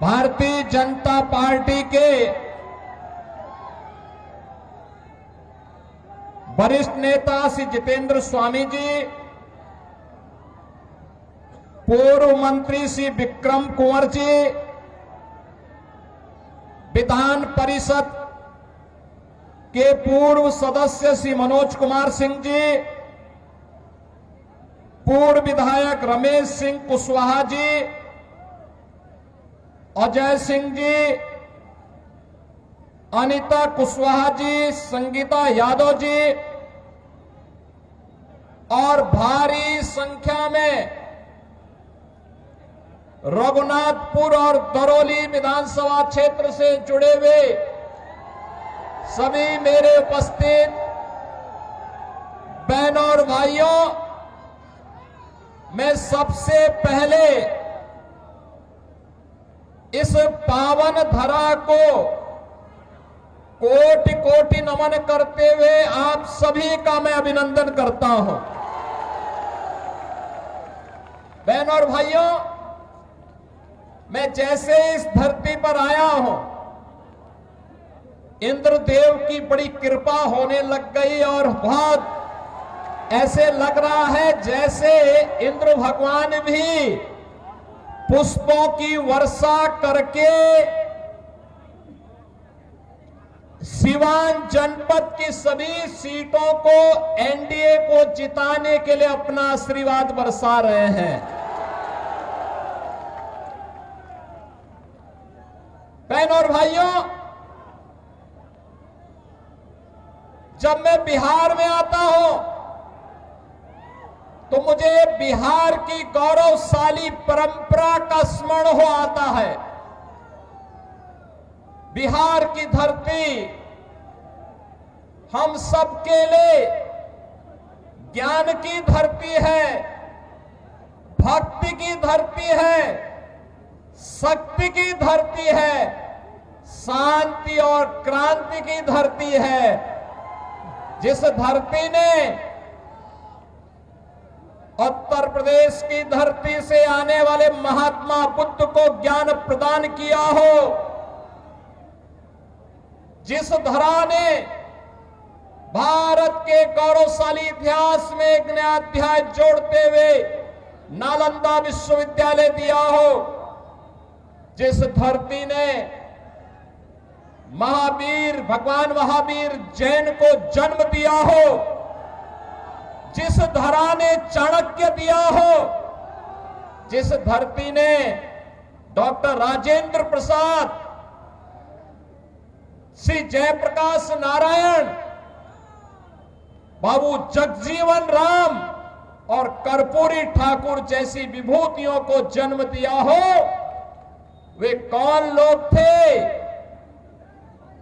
Bharatiya Janata party के वरिष्ठ नेता श्री जितेंद्र स्वामी जी, पूर्व मंत्री श्री विक्रम कुंवर जी, विधान परिषद के पूर्व सदस्य श्री मनोज कुमार सिंह जी, पूर्व विधायक रमेश सिंह कुशवाहा जी, अजय सिंह जी, अनीता कुशवाहा जी, संगीता यादव जी और भारी संख्या में रघुनाथपुर और दरौली विधानसभा क्षेत्र से जुड़े हुए सभी मेरे उपस्थित बहनों और भाइयों, मैं सबसे पहले इस पावन धरा को कोटि कोटि नमन करते हुए आप सभी का मैं अभिनंदन करता हूं। बहनों और भाइयों, मैं जैसे इस धरती पर आया हूं, इंद्रदेव की बड़ी कृपा होने लग गई और बहुत ऐसे लग रहा है जैसे इंद्र भगवान भी पुष्पों की वर्षा करके सिवान जनपद की सभी सीटों को एनडीए को जिताने के लिए अपना आशीर्वाद बरसा रहे हैं। बहनों और भाइयों, जब मैं बिहार में आता हूं तो मुझे बिहार की गौरवशाली परंपरा का स्मरण हो आता है। बिहार की धरती हम सबके लिए ज्ञान की धरती है, भक्ति की धरती है, शक्ति की धरती है, शांति और क्रांति की धरती है। जिस धरती ने उत्तर प्रदेश की धरती से आने वाले महात्मा बुद्ध को ज्ञान प्रदान किया हो, जिस धरा ने भारत के गौरवशाली इतिहास में एक नया अध्याय जोड़ते हुए नालंदा विश्वविद्यालय दिया हो, जिस धरती ने महावीर भगवान महावीर जैन को जन्म दिया हो, जिस धरा ने चाणक्य दिया हो, जिस धरती ने डॉक्टर राजेंद्र प्रसाद, श्री जयप्रकाश नारायण, बाबू जगजीवन राम और कर्पूरी ठाकुर जैसी विभूतियों को जन्म दिया हो, वे कौन लोग थे?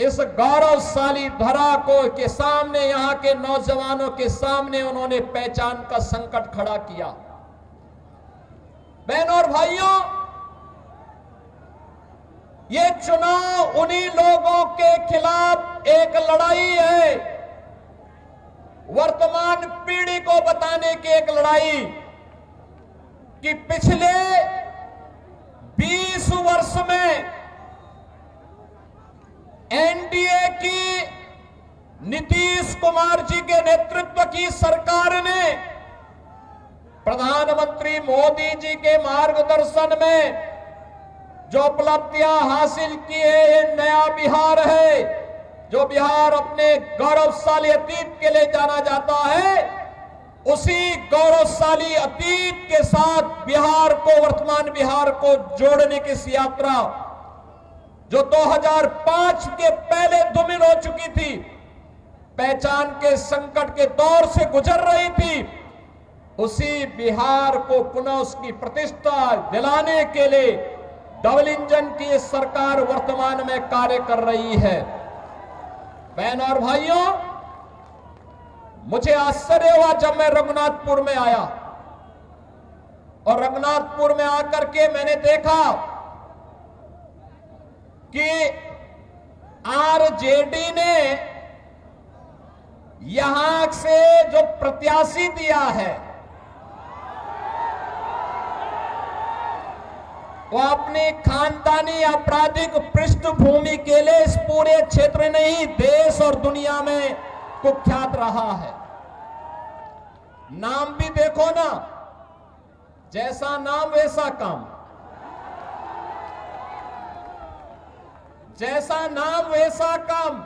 इस गौरवशाली धरा को के सामने, यहां के नौजवानों के सामने उन्होंने पहचान का संकट खड़ा किया। बहनों और भाइयों, ये चुनाव उन्हीं लोगों के खिलाफ एक लड़ाई है, वर्तमान पीढ़ी को बताने की एक लड़ाई कि पिछले 20 वर्ष में एनडीए की नीतीश कुमार जी के नेतृत्व की सरकार ने प्रधानमंत्री मोदी जी के मार्गदर्शन में जो उपलब्धियां हासिल की है, ये नया बिहार है, जो बिहार अपने गौरवशाली अतीत के लिए जाना जाता है। उसी गौरवशाली अतीत के साथ बिहार को, वर्तमान बिहार को जोड़ने की इस यात्रा जो 2005 के पहले धूमिल हो चुकी थी, पहचान के संकट के दौर से गुजर रही थी, उसी बिहार को पुनः उसकी प्रतिष्ठा दिलाने के लिए डबल इंजन की सरकार वर्तमान में कार्य कर रही है। बहनों और भाइयों, मुझे आश्चर्य हुआ जब मैं रघुनाथपुर में आया और रघुनाथपुर में आकर के मैंने देखा कि आरजेडी ने यहां से जो प्रत्याशी दिया है, वो अपनी खानदानी आपराधिक पृष्ठभूमि के लिए इस पूरे क्षेत्र नहीं देश और दुनिया में कुख्यात रहा है। नाम भी देखो ना, जैसा नाम वैसा काम, जैसा नाम वैसा काम।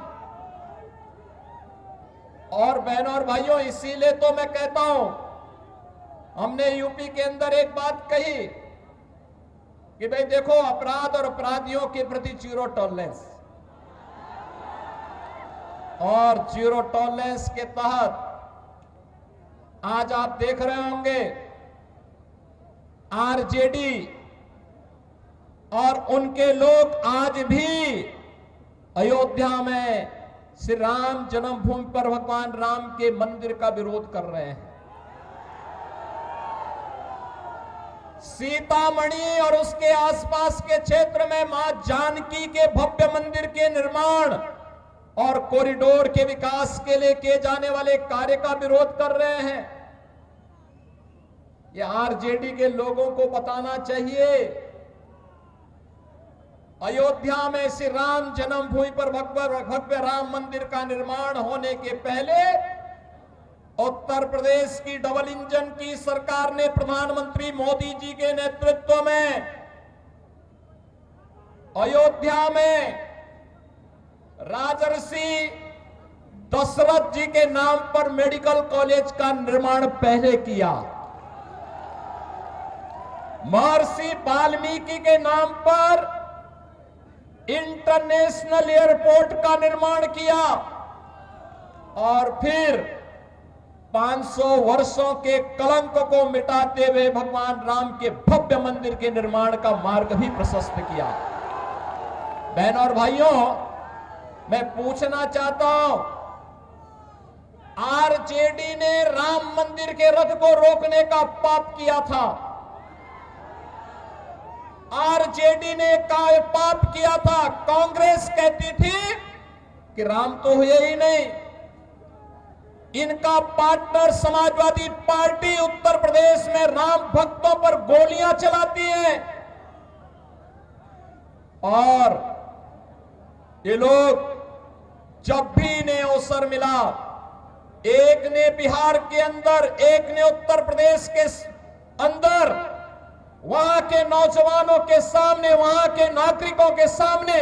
और बहनों और भाइयों, इसीलिए तो मैं कहता हूं, हमने यूपी के अंदर एक बात कही कि भाई देखो, अपराध और अपराधियों के प्रति जीरो टॉलरेंस, और जीरो टॉलरेंस के तहत आज आप देख रहे होंगे आरजेडी और उनके लोग आज भी अयोध्या में श्री राम जन्मभूमि पर भगवान राम के मंदिर का विरोध कर रहे हैं। सीतामढ़ी और उसके आसपास के क्षेत्र में मां जानकी के भव्य मंदिर के निर्माण और कॉरिडोर के विकास के लिए किए जाने वाले कार्य का विरोध कर रहे हैं। ये आरजेडी के लोगों को बताना चाहिए, अयोध्या में श्री राम जन्मभूमि पर भव्य राम मंदिर का निर्माण होने के पहले उत्तर प्रदेश की डबल इंजन की सरकार ने प्रधानमंत्री मोदी जी के नेतृत्व में अयोध्या में राजर्षि दशरथ जी के नाम पर मेडिकल कॉलेज का निर्माण पहले किया, महर्षि वाल्मीकि के नाम पर इंटरनेशनल एयरपोर्ट का निर्माण किया, और फिर 500 वर्षों के कलंक को मिटाते हुए भगवान राम के भव्य मंदिर के निर्माण का मार्ग भी प्रशस्त किया। बहनों और भाइयों, मैं पूछना चाहता हूं, आरजेडी ने राम मंदिर के रथ को रोकने का पाप किया था, आरजेडी ने पाप किया था। कांग्रेस कहती थी कि राम तो हुए ही नहीं। इनका पार्टनर समाजवादी पार्टी उत्तर प्रदेश में राम भक्तों पर गोलियां चलाती है, और ये लोग जब भी इन्हें अवसर मिला, एक ने बिहार के अंदर, एक ने उत्तर प्रदेश के अंदर, वहां के नौजवानों के सामने, वहां के नागरिकों के सामने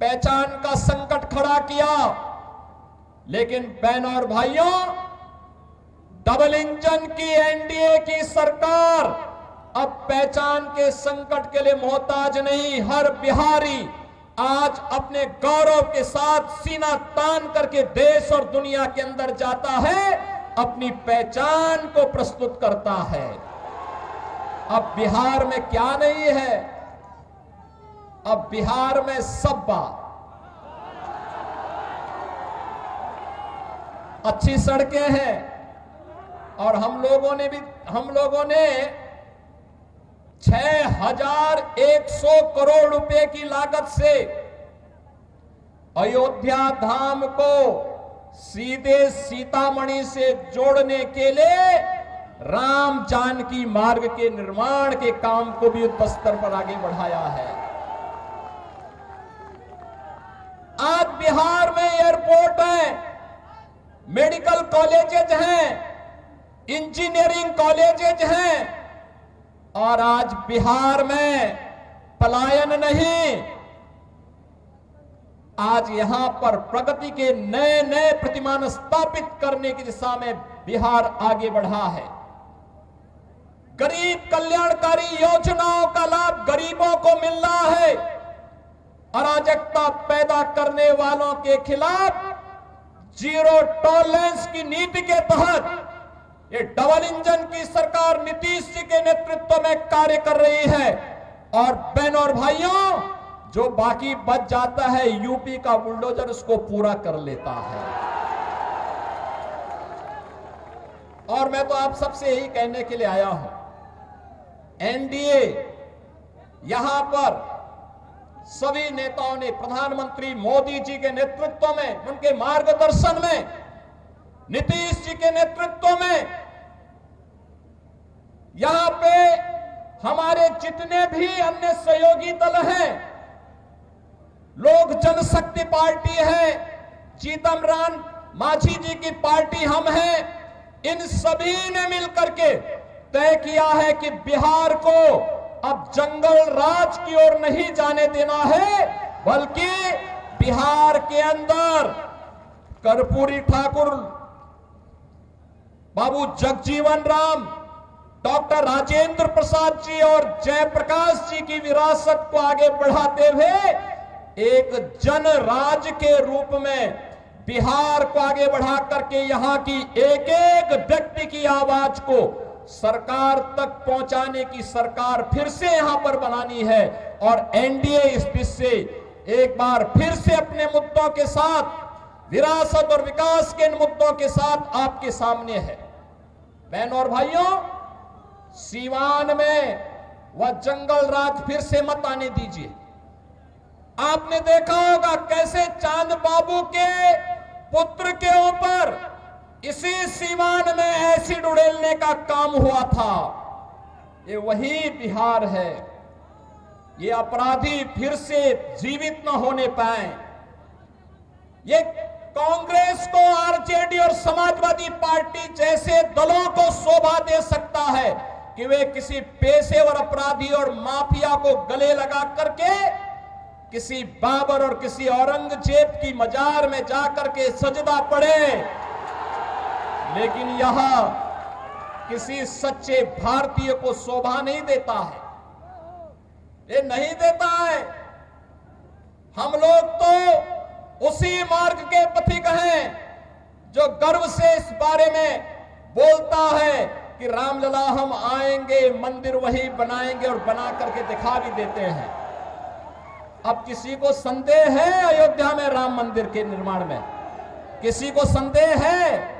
पहचान का संकट खड़ा किया। लेकिन बहनों और भाइयों, डबल इंजन की एनडीए की सरकार अब पहचान के संकट के लिए मोहताज नहीं। हर बिहारी आज अपने गौरव के साथ सीना तान करके देश और दुनिया के अंदर जाता है, अपनी पहचान को प्रस्तुत करता है। अब बिहार में क्या नहीं है? अब बिहार में सब बात, अच्छी सड़कें हैं, और हम लोगों ने 6100 करोड़ रुपए की लागत से अयोध्या धाम को सीधे सीतामढ़ी से जोड़ने के लिए राम जानकी मार्ग के निर्माण के काम को भी युद्ध स्तर पर आगे बढ़ाया है। आज बिहार में एयरपोर्ट है, मेडिकल कॉलेजेज हैं, इंजीनियरिंग कॉलेजेज हैं, और आज बिहार में पलायन नहीं, आज यहां पर प्रगति के नए नए प्रतिमान स्थापित करने की दिशा में बिहार आगे बढ़ा है। गरीब कल्याणकारी योजनाओं का लाभ गरीबों को मिल रहा है। अराजकता पैदा करने वालों के खिलाफ जीरो टॉलरेंस की नीति के तहत ये डबल इंजन की सरकार नीतीश जी के नेतृत्व में कार्य कर रही है। और बहनों और भाइयों, जो बाकी बच जाता है, यूपी का बुलडोजर उसको पूरा कर लेता है। और मैं तो आप सबसे यही कहने के लिए आया हूं, एनडीए यहां पर सभी नेताओं ने प्रधानमंत्री मोदी जी के नेतृत्व में, उनके मार्गदर्शन में, नीतीश जी के नेतृत्व में यहां पे हमारे जितने भी अन्य सहयोगी दल हैं, लोक जनशक्ति पार्टी है, जीतन राम मांझी जी की पार्टी हम हैं, इन सभी ने मिलकर के तय किया है कि बिहार को अब जंगल राज की ओर नहीं जाने देना है, बल्कि बिहार के अंदर कर्पूरी ठाकुर, बाबू जगजीवन राम, डॉक्टर राजेंद्र प्रसाद जी और जयप्रकाश जी की विरासत को आगे बढ़ाते हुए एक जन राज के रूप में बिहार को आगे बढ़ा करके यहां की एक एक व्यक्ति की आवाज को सरकार तक पहुंचाने की सरकार फिर से यहां पर बनानी है। और एनडीए इस दिश से एक बार फिर से अपने मुद्दों के साथ, विरासत और विकास के इन मुद्दों के साथ आपके सामने है। बहनों और भाइयों, सीवान में वह जंगल राज फिर से मत आने दीजिए। आपने देखा होगा कैसे चांद बाबू के पुत्र के ऊपर इसी सीवान में एसिड उड़ेलने का काम हुआ था। ये वही बिहार है। ये अपराधी फिर से जीवित न होने पाए। ये कांग्रेस को, आरजेडी और समाजवादी पार्टी जैसे दलों को शोभा दे सकता है कि वे किसी पेशेवर अपराधी और माफिया को गले लगा करके किसी बाबर और किसी औरंगजेब की मजार में जाकर के सजदा पड़े, लेकिन यह किसी सच्चे भारतीय को शोभा नहीं देता है। ये नहीं देता है। हम लोग तो उसी मार्ग के पथिक हैं जो गर्व से इस बारे में बोलता है कि रामलला हम आएंगे, मंदिर वही बनाएंगे और बना करके दिखा भी देते हैं। अब किसी को संदेह है अयोध्या में राम मंदिर के निर्माण में? किसी को संदेह है?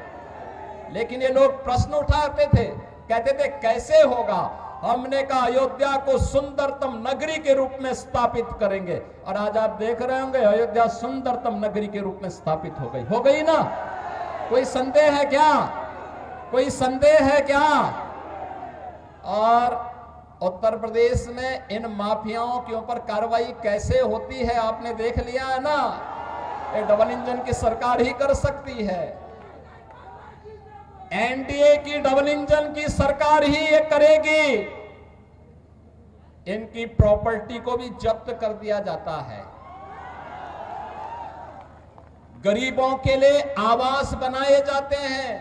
लेकिन ये लोग प्रश्न उठाते थे, कहते थे कैसे होगा। हमने कहा अयोध्या को सुंदरतम नगरी के रूप में स्थापित करेंगे, और आज आप देख रहे होंगे अयोध्या सुंदरतम नगरी के रूप में स्थापित हो गई ना। कोई संदेह है क्या? कोई संदेह है क्या? और उत्तर प्रदेश में इन माफियाओं के ऊपर कार्रवाई कैसे होती है आपने देख लिया है ना। ये डबल इंजन की सरकार ही कर सकती है। एनडीए की डबल इंजन की सरकार ही ये करेगी। इनकी प्रॉपर्टी को भी जब्त कर दिया जाता है। गरीबों के लिए आवास बनाए जाते हैं,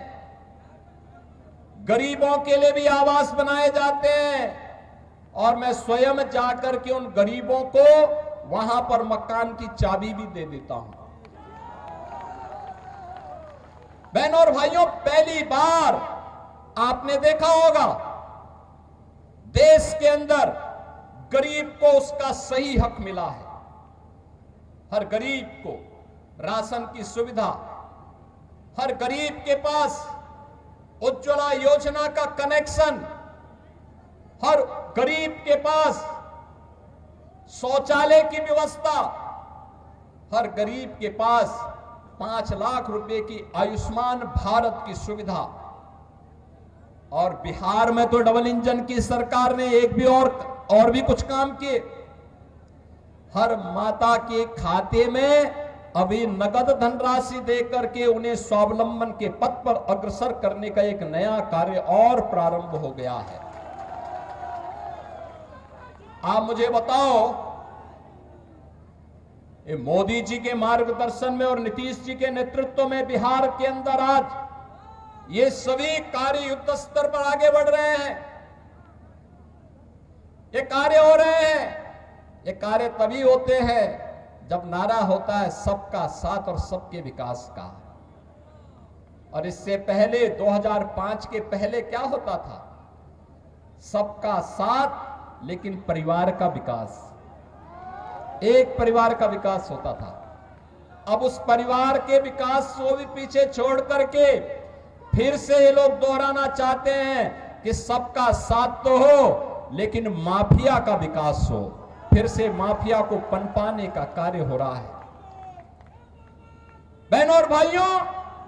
गरीबों के लिए भी आवास बनाए जाते हैं, और मैं स्वयं जाकर के उन गरीबों को वहां पर मकान की चाबी भी दे देता हूं। बहनों और भाइयों, पहली बार आपने देखा होगा देश के अंदर गरीब को उसका सही हक मिला है। हर गरीब को राशन की सुविधा, हर गरीब के पास उज्ज्वला योजना का कनेक्शन, हर गरीब के पास शौचालय की व्यवस्था, हर गरीब के पास 5 लाख रुपए की आयुष्मान भारत की सुविधा। और बिहार में तो डबल इंजन की सरकार ने एक भी और भी कुछ काम किए। हर माता के खाते में अभी नगद धनराशि देकर के उन्हें स्वावलंबन के पथ पर अग्रसर करने का एक नया कार्य और प्रारंभ हो गया है। आप मुझे बताओ, ये मोदी जी के मार्गदर्शन में और नीतीश जी के नेतृत्व में बिहार के अंदर आज ये सभी कार्य युद्ध स्तर पर आगे बढ़ रहे हैं। ये कार्य हो रहे हैं। ये कार्य तभी होते हैं जब नारा होता है सबका साथ और सबके विकास का। और इससे पहले 2005 के पहले क्या होता था? सबका साथ लेकिन परिवार का विकास, एक परिवार का विकास होता था। अब उस परिवार के विकास को भी पीछे छोड़ करके फिर से ये लोग दोहराना चाहते हैं कि सबका साथ तो हो लेकिन माफिया का विकास हो। फिर से माफिया को पनपाने का कार्य हो रहा है। बहनों और भाइयों,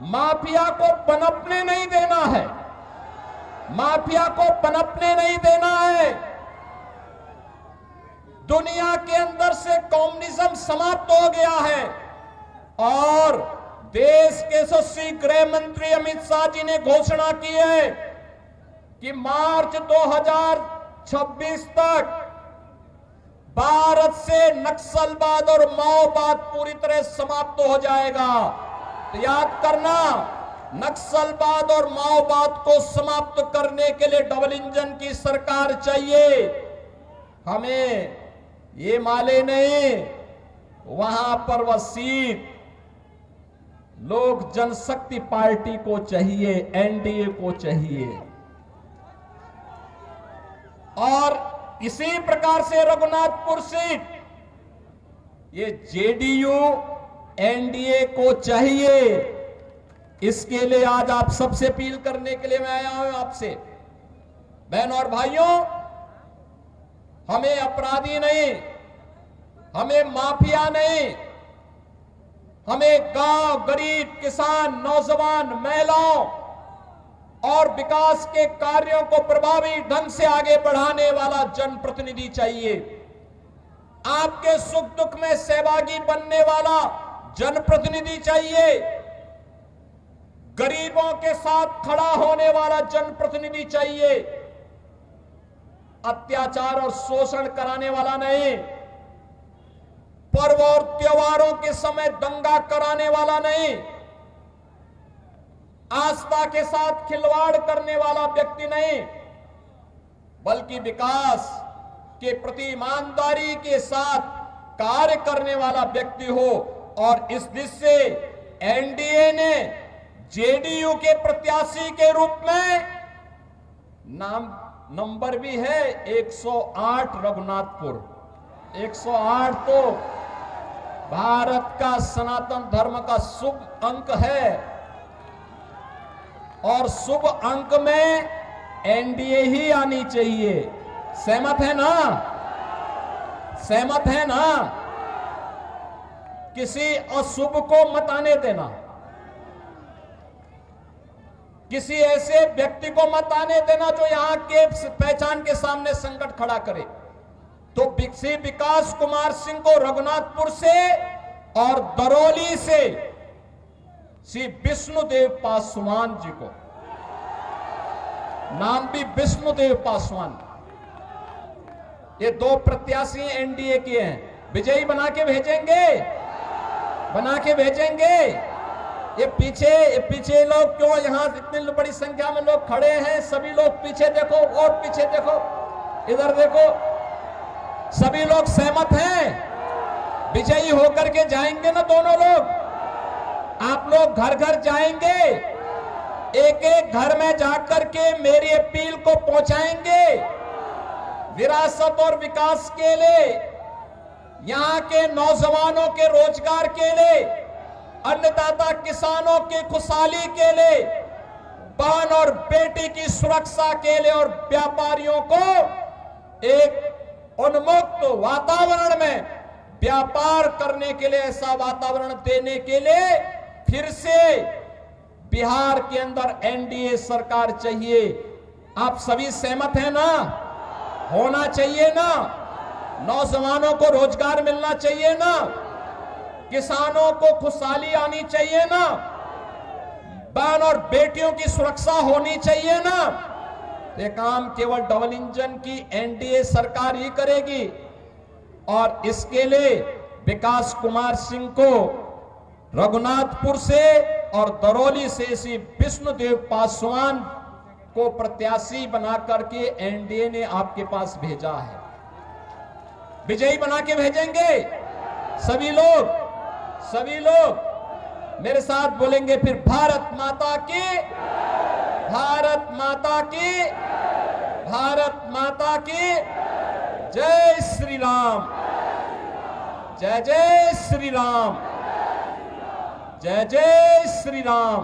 माफिया को पनपने नहीं देना है। माफिया को पनपने नहीं देना है। दुनिया के अंदर से कम्युनिज्म समाप्त हो गया है और देश के यशस्वी गृह मंत्री अमित शाह जी ने घोषणा की है कि मार्च 2026 तक भारत से नक्सलवाद और माओवाद पूरी तरह समाप्त हो जाएगा। तो याद करना, नक्सलवाद और माओवाद को समाप्त करने के लिए डबल इंजन की सरकार चाहिए। हमें ये माले नहीं, वहां पर वह सीट लोक जनशक्ति पार्टी को चाहिए, एनडीए को चाहिए। और इसी प्रकार से रघुनाथपुर सीट ये जेडीयू एनडीए को चाहिए। इसके लिए आज आप सबसे अपील करने के लिए मैं आया हूं आपसे, बहनों और भाइयों, हमें अपराधी नहीं, हमें माफिया नहीं, हमें गांव, गरीब, किसान, नौजवान, महिलाओं और विकास के कार्यों को प्रभावी ढंग से आगे बढ़ाने वाला जनप्रतिनिधि चाहिए। आपके सुख दुख में सहभागी बनने वाला जनप्रतिनिधि चाहिए। गरीबों के साथ खड़ा होने वाला जनप्रतिनिधि चाहिए। अत्याचार और शोषण कराने वाला नहीं, पर्व और त्योहारों के समय दंगा कराने वाला नहीं, आस्था के साथ खिलवाड़ करने वाला व्यक्ति नहीं, बल्कि विकास के प्रति ईमानदारी के साथ कार्य करने वाला व्यक्ति हो। और इस दिशा से एनडीए ने जेडीयू के प्रत्याशी के रूप में नंबर भी है 108 रघुनाथपुर। 108 तो भारत का सनातन धर्म का शुभ अंक है और शुभ अंक में एनडीए ही आनी चाहिए। सहमत है ना? सहमत है ना? किसी अशुभ को मत आने देना, किसी ऐसे व्यक्ति को मत आने देना जो यहां के पहचान के सामने संकट खड़ा करे। तो श्री विकास कुमार सिंह को रघुनाथपुर से और दरौली से श्री विष्णुदेव पासवान जी को, नाम भी विष्णुदेव पासवान, ये दो प्रत्याशी एनडीए के हैं, विजयी बना के भेजेंगे, बना के भेजेंगे। ये पीछे लोग क्यों, यहां इतनी बड़ी संख्या में लोग खड़े हैं, सभी लोग पीछे देखो और पीछे देखो, इधर देखो, सभी लोग सहमत हैं? विजयी होकर के जाएंगे ना दोनों लोग? आप लोग घर घर जाएंगे, एक एक घर में जाकर के मेरी अपील को पहुंचाएंगे। विरासत और विकास के लिए, यहां के नौजवानों के रोजगार के लिए, अन्नदाता किसानों की खुशहाली के लिए, बहन और बेटी की सुरक्षा के लिए और व्यापारियों को एक उन्मुक्त वातावरण में व्यापार करने के लिए, ऐसा वातावरण देने के लिए फिर से बिहार के अंदर एनडीए सरकार चाहिए। आप सभी सहमत हैं ना? होना चाहिए ना? नौजवानों को रोजगार मिलना चाहिए ना? किसानों को खुशहाली आनी चाहिए ना? बहन और बेटियों की सुरक्षा होनी चाहिए ना? ये काम केवल डबल इंजन की एनडीए सरकार ही करेगी। और इसके लिए विकास कुमार सिंह को रघुनाथपुर से और दरौली से श्री विष्णुदेव पासवान को प्रत्याशी बना करके एनडीए ने आपके पास भेजा है। विजयी बना के भेजेंगे। सभी लोग मेरे साथ बोलेंगे फिर, भारत माता की, भारत माता की, भारत माता की जय श्री राम, जय जय श्री राम, जय जय श्री राम।